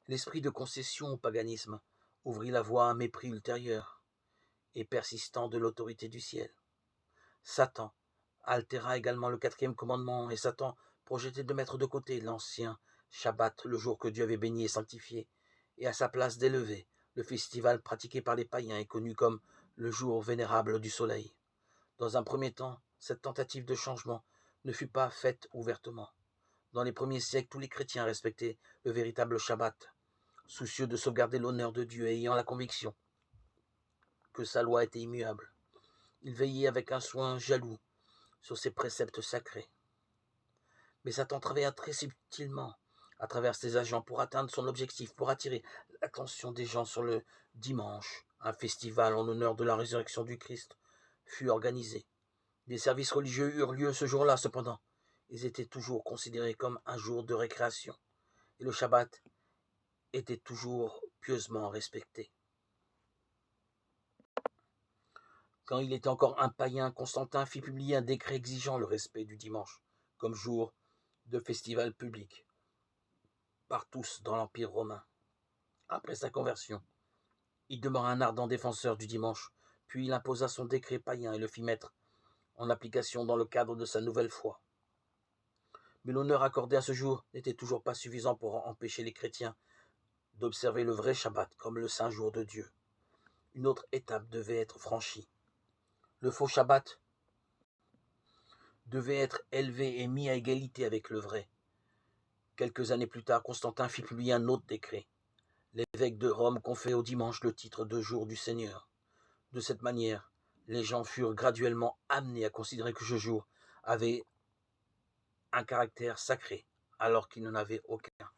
L'esprit de concession au paganisme ouvrit la voie à un mépris ultérieur et persistant de l'autorité du ciel. Satan altéra également le quatrième commandement, et Satan projetait de mettre de côté l'ancien Shabbat, le jour que Dieu avait béni et sanctifié, et à sa place d'élever le festival pratiqué par les païens et connu comme le jour vénérable du soleil. Dans un premier temps, cette tentative de changement ne fut pas faite ouvertement. Dans les premiers siècles, tous les chrétiens respectaient le véritable Shabbat, soucieux de sauvegarder l'honneur de Dieu et ayant la conviction que sa loi était immuable. Ils veillaient avec un soin jaloux sur ses préceptes sacrés. Mais Satan travailla très subtilement à travers ses agents pour atteindre son objectif, pour attirer l'attention des gens sur le dimanche. Un festival en l'honneur de la résurrection du Christ fut organisé. Des services religieux eurent lieu ce jour-là, cependant. Ils étaient toujours considérés comme un jour de récréation, et le Shabbat était toujours pieusement respecté. Quand il était encore un païen, Constantin fit publier un décret exigeant le respect du dimanche comme jour de festival public par tous dans l'Empire romain. Après sa conversion, il demeura un ardent défenseur du dimanche, puis il imposa son décret païen et le fit mettre en application dans le cadre de sa nouvelle foi. Mais l'honneur accordé à ce jour n'était toujours pas suffisant pour empêcher les chrétiens d'observer le vrai Shabbat comme le saint jour de Dieu. Une autre étape devait être franchie. Le faux Shabbat devait être élevé et mis à égalité avec le vrai. Quelques années plus tard, Constantin fit publier un autre décret. L'évêque de Rome conférait au dimanche le titre de jour du Seigneur. De cette manière, les gens furent graduellement amenés à considérer que ce jour avait un caractère sacré, alors qu'il n'en avait aucun.